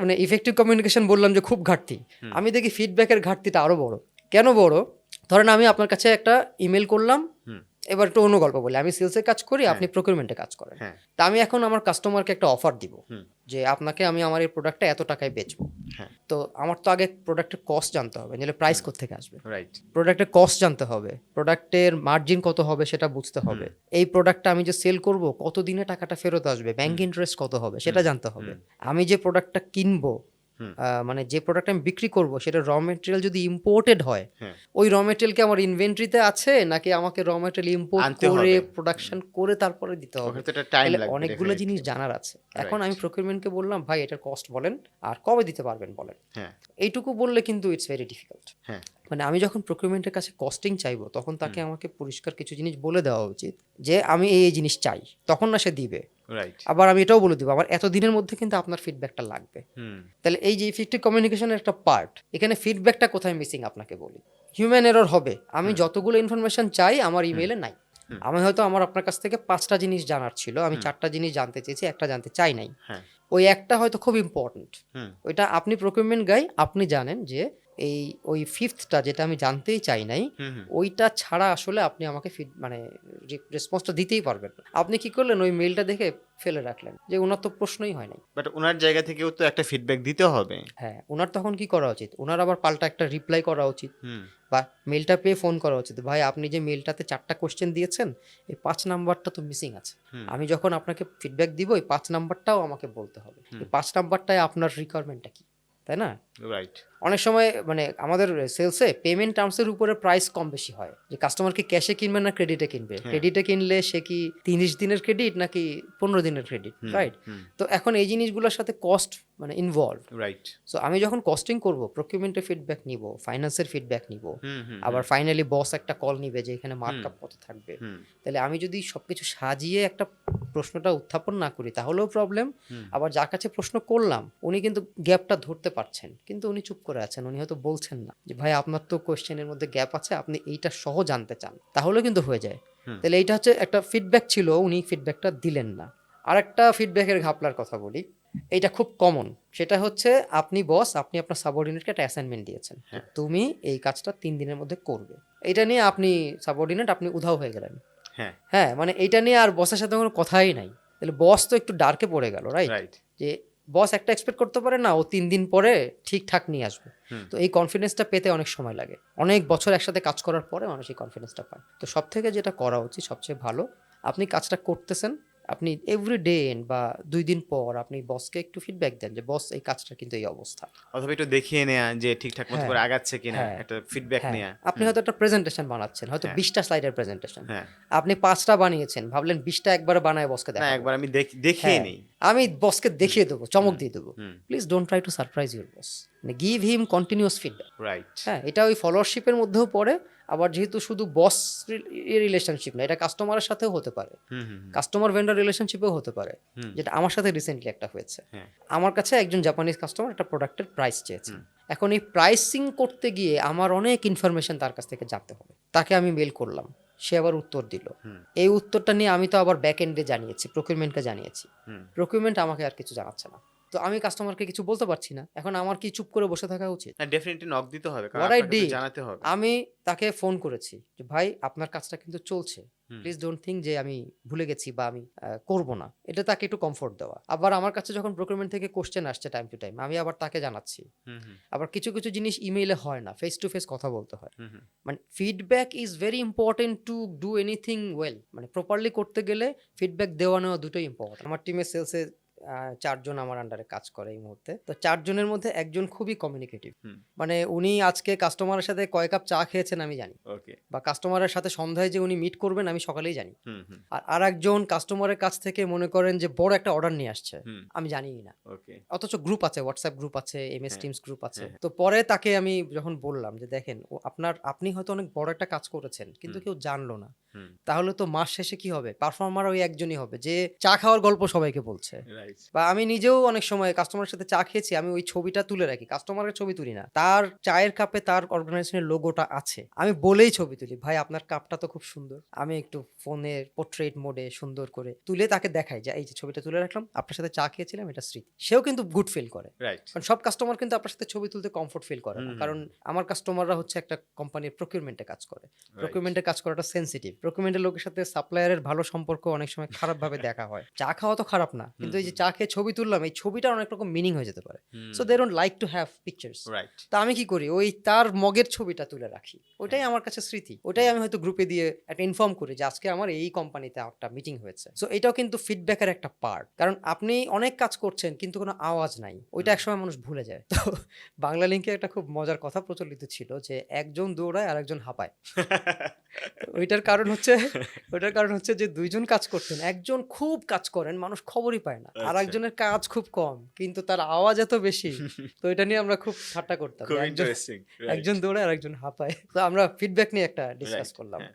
মানে effective communication বললাম যে খুব ঘাটতি, আমি দেখি ফিডব্যাকের ঘাটতিটা আরো বড়। কেন বড়? ধরেন আমি আপনার কাছে একটা ইমেল করলাম, এবার একটু অন্য গল্প বলি, আমি সেলসে কাজ করি, আপনি প্রকিউরমেন্টে কাজ করেন। তা আমি এখন আমার কাস্টমারকে একটা অফার দিব যে আপনাকে আমি আমার এই প্রোডাক্টটা এত টাকায় বেচবো। তো আমার তো আগে প্রোডাক্টের কস্ট জানতে হবে, নাহলে প্রাইস কোত্থেকে আসবে। প্রোডাক্টের কস্ট জানতে হবে, প্রোডাক্টের মার্জিন কত হবে সেটা বুঝতে হবে, এই প্রোডাক্টটা আমি যে সেল করব কত দিনে টাকাটা ফেরত আসবে, ব্যাংক ইন্টারেস্ট কত হবে সেটা জানতে হবে। আমি যে প্রোডাক্টটা কিনবো, মানে যে প্রোডাক্ট আমি বিক্রি করব সেটা র মেটেরিয়াল যদি ইম্পোর্টেড হয়, ওই র মেটেরিয়াল কি আমার ইনভেন্টরিতে আছে নাকি আমাকে র মেটেরিয়াল ইম্পোর্ট করে প্রোডাকশন করে তারপরে দিতে হবে, তাহলে অনেকগুলো জিনিস জানার আছে। এখন আমি প্রকিউরমেন্টকে বললাম ভাই এটার কস্ট বলেন আর কবে দিতে পারবেন বলেন, এইটুকু বললে কিন্তু ইটস ভেরি ডিফিকাল্ট। মানে আমি যখন প্রকিউরমেন্টের কাছে কস্টিং চাইবো তখন তাকে আমাকে পরিষ্কার কিছু জিনিস বলে দেওয়া উচিত যে আমি এই জিনিস চাই, তখন না সে দিবে। আবার আমি এটাও বলে দিব আমার এত দিনের মধ্যে কিন্তু আপনার ফিডব্যাকটা লাগবে। তাহলে এই যে ইফেক্টিভ কমিউনিকেশনের একটা পার্ট, এখানে ফিডব্যাকটা কোথায় মিসিং আপনাকে বলি। হিউম্যান এরর হবে, আমি যতগুলো ইনফরমেশন চাই আমার ইমেইলে নাই। আমি হয়তো আমার আপনার কাছ থেকে 5টা জিনিস জানার ছিল, আমি 4টা জিনিস জানতে চেয়েছি, একটা জানতে চাই নাই। ওই একটা হয়তো খুব ইম্পর্টেন্ট, ওইটা আপনি প্রকিউরমেন্ট গাই, আপনি জানেন যে এই ওই 5টা যেটা আমি জানতেই চাই নাই, ওইটা ছাড়া আসলে আপনি আমাকে মানে রেসপন্সটা দিতেই পারবেন না। আপনি কি করলেন, ওই মেইলটা দেখে ফেলে রাখলেন যে ওনার তো প্রশ্নই হয় নাই। বাট ওনার জায়গা থেকেও তো একটা ফিডব্যাক দিতে হবে। হ্যাঁ, ওনার তখন কি করা উচিত, ওনার আবার পাল্টা একটা রিপ্লাই করা উচিত, বা মেইলটা পেয়ে ফোন করা উচিত, ভাই আপনি যে মেইলটাতে 4টা কোশ্চেন দিয়েছেন এই 5 নাম্বারটা তো মিসিং আছে, আমি যখন আপনাকে ফিডব্যাক দিব এই 5 নাম্বারটাও আমাকে বলতে হবে, এই 5 নাম্বারটায় আপনার রিকোয়ারমেন্টটা কি, তাই না? রাইট। অনেক সময় মানে আমাদের সেলসে পেমেন্ট টার্মসের উপরে প্রাইস কম বেশি হয়, যে কাস্টমারকে ক্যাশে কিনবে না ক্রেডিটে কিনবে, ক্রেডিটে কিনলে সে কি 30 দিনের ক্রেডিট নাকি 15 দিনের ক্রেডিট, রাইট? তো এখন এই জিনিসগুলোর সাথে কস্ট মানে ইনভলভ, রাইট। সো আমি যখন কস্টিং করব প্রকিউরমেন্টের ফিডব্যাক নিব, ফাইন্যান্সের ফিডব্যাক নিব, আবার ফাইনালি বস একটা কল নিবে যে এখানে মার্কআপ কত থাকবে। তাহলে আমি যদি সবকিছু সাজিয়ে একটা প্রশ্নটা উত্থাপন না করি তাহলেও প্রবলেম। আবার যার কাছে প্রশ্ন করলাম উনি কিন্তু গ্যাপটা ধরতে পারছেন, কিন্তু উনি চুপ করে আছেন, উনি হয়তো বলছেন না যে ভাই আপনার তো কোয়েশ্চেনের মধ্যে গ্যাপ আছে, আপনি এইটা সহ জানতে চান, তাহলে কিন্তু হয়ে যায়। তাহলে এইটা হচ্ছে একটা ফিডব্যাক ছিল, উনি ফিডব্যাকটা দিলেন না। আরেকটা ফিডব্যাকের ঘাপলার কথা বলি, এইটা খুব কমন, সেটা হচ্ছে আপনি বস, আপনি আপনার সাবঅর্ডিনেটকে একটা অ্যাসাইনমেন্ট দিয়েছেন, তুমি এই কাজটা 3 দিনের মধ্যে করবে, এটা নিয়ে আপনি সাবঅর্ডিনেট আপনি উধাও হয়ে গেলেন। হ্যাঁ, মানে এইটা নিয়ে আর বসের সাথে কোনো কথাই নাই, তাহলে বস তো একটু ডার্কে পড়ে গেল, রাইট? যে বস একটা এক্সপেক্ট করতে পারে না ও 3 দিন পরে ঠিকঠাক নিয়ে আসবে। তো এই কনফিডেন্সটা পেতে অনেক সময় লাগে, অনেক বছর একসাথে কাজ করার পরে মানুষ এই কনফিডেন্সটা পায়। তো সব থেকে যেটা করা উচিত সবচেয়ে ভালো, আপনি কাজটা করতেছেন, আপনি এভরি ডে বা 2 দিন পর আপনি বসকে একটু ফিডব্যাক দেন যে বস এই কাজটা কিন্তু এই অবস্থা, অথবা একটু দেখিয়ে নেয়া যে ঠিকঠাক মতো করে আগাচ্ছে কিনা, একটা ফিডব্যাক নেয়া। আপনি হয়তো একটা প্রেজেন্টেশন বানাচ্ছেন, হয়তো 20টা স্লাইডের প্রেজেন্টেশন, আপনি 5টা বানিয়েছেন, ভাবলেন 20টা একবারে বানায় বসকে দেখাবো, না একবার আমি দেখিয়ে নেই, আমি বসকে দেখিয়ে দেবো, চমক দিয়ে দেবো। Please don't try to surprise your boss, মানে give him continuous feedback. Right. হ্যাঁ, এটা ওই ফলোয়ারশিপের মধ্যেও পড়ে, আবার যেহেতু শুধু বস রিলেশনশিপ না, এটা কাস্টমারের সাথেও হতে পারে, কাস্টমার ভেন্ডর রিলেশনশিপেও হতে পারে, যেটা আমার সাথে রিসেন্টলি একটা হয়েছে। আমার কাছে একজন জাপানিজ কাস্টমার একটা প্রোডাক্টের প্রাইস চেয়েছে, এখন এই প্রাইসিং করতে গিয়ে আমার অনেক ইনফরমেশন তার কাছ থেকে জানতে হবে, তাকে আমি মেল করলাম, সে আবার উত্তর দিল, এই উত্তরটা নিয়ে আমি তো আবার ব্যাক এন্ডে জানিয়েছি, প্রকিউরমেন্টকে জানিয়েছি, প্রকিউরমেন্ট আমাকে আর কিছু জানাচ্ছে না, তো আমি কাস্টমারকে কিছু বলতে পারছি না, এখন আমার কি চুপ করে বসে থাকা উচিত? না, ডেফিনেটলি নক দিতে হবে, কারণ What I আপনাকে তো did, জানাতে হবে। আমি তাকে ফোন করেছি যে ভাই আপনার কাজটা কিন্তু চলছে, প্লিজ ডোন্ট থিঙ্ক যে আমি ভুলে গেছি বা আমি করব না, এটা তাকে একটু কমফোর্ট দেওয়া। আবার আমার কাছে যখন প্রকিউরমেন্ট থেকে কোশ্চেন আসছে টাইম টু টাইম, আমি আবার তাকে জানাচ্ছি। আবার কিছু কিছু জিনিস ইমেইলে হয় না, ফেস টু ফেস কথা বলতে হয়। মানে feedback is very important to do anything well, মানে প্রপারলি করতে গেলে ফিডব্যাক দেওয়া নেওয়া দুটোই ইম্পর্টেন্ট। আমার টিমে সেলসে 4 জন আমার আন্ডারে কাজ করে এই মুহূর্তে, তো 4 জনের মধ্যে একজন খুবই কমিউনিকেটিভ, মানে উনি আজকে কাস্টমারের সাথে কয় কাপ চা খেয়েছেন আমি জানি, বা কাস্টমারের সাথে সন্ধ্যায় যে উনি মিট করবেন আমি সকালেই জানি। আর একজন কাস্টমারের কাছ থেকে মনে করেন যে বড় একটা অর্ডার নিয়ে আসছে, আমি জানিই না, অথচ গ্রুপ আছে, হোয়াটসঅ্যাপ গ্রুপ আছে, এমএস টিমস গ্রুপ আছে। তো পরে তাকে আমি যখন বললাম যে দেখেন আপনি হয়তো অনেক বড় একটা কাজ করেছেন কিন্তু কেউ জানলো না, তাহলে তো মাস শেষে কি হবে, পারফর্মার ওই একজনই হবে যে চা খাওয়ার গল্প সবাইকে বলছে, রাইট বা আমি নিজেও অনেক সময় কাস্টমারের সাথে চা খেয়েছি, আমি ওই ছবিটা তুলে রাখি, কাস্টমারের ছবি তুলি না, তার চায়ের কাপে তার অর্গানাইজেশনের লোগোটা আছে, আমি বলেই ছবি তুলি, ভাই আপনার কাপটা তো খুব সুন্দর, আমি একটু ফোনের পোর্ট্রেট মোডে সুন্দর করে তুলে তাকে দেখাই যে এই যে ছবিটা তুলে রাখলাম, আপনার সাথে চা খেয়েছিলাম, এটা স্মৃতি। সেও কিন্তু গুড ফিল করে, রাইট কারণ সব কাস্টমার কিন্তু আপনার সাথে ছবি তুলতে কমফোর্ট ফিল করে না, কারণ আমার কাস্টমাররা হচ্ছে একটা কোম্পানির প্রকিউরমেন্টে কাজ করে, প্রকিউরমেন্টে কাজ করাটা সেন্সিটিভ, প্রকিউরমেন্টের লোকের সাথে সাপ্লায়ারের ভালো সম্পর্ক অনেক সময় খারাপভাবে দেখা হয়, চা খাওয়া তো খারাপ না, কিন্তু এই যে চা খেয়ে ছবি তুললাম, এই ছবিটা অনেক রকম মিনিং হয়ে যেতে পারে, so they don't like to have pictures. Right তা আমি কি করি, ওই তার মগের ছবিটা তুলে রাখি, ওটাই আমার কাছে স্মৃতি, ওটাই আমি হয়তো গ্রুপে দিয়ে একটা ইনফর্ম করি যে আজকে আমার এই কোম্পানিতে একটা মিটিং হয়েছে। সো এটাও কিন্তু ফিডব্যাকের একটা পার্ট, কারণ আপনি অনেক কাজ করছেন কিন্তু কোনো আওয়াজ নাই, ওইটা একসময় মানুষ ভুলে যায়। তো বাংলা লিঙ্কে একটা খুব মজার কথা প্রচলিত ছিল যে একজন দৌড়ায় আর একজন হাঁপায়। ওইটার কারণ হচ্ছে যে দুইজন কাজ করতেন, একজন খুব কাজ করেন, মানুষ খবরই পায় না, আর একজনের কাজ খুব কম কিন্তু তার আওয়াজ এত বেশি। তো এটা নিয়ে আমরা খুব ঠাট্টা করতাম, খুব যে ইন্টারেস্টিং একজন দৌড়ায় আর একজন হাঁপায়। তো আমরা ফিডব্যাক নিয়ে একটা ডিসকাস করলাম।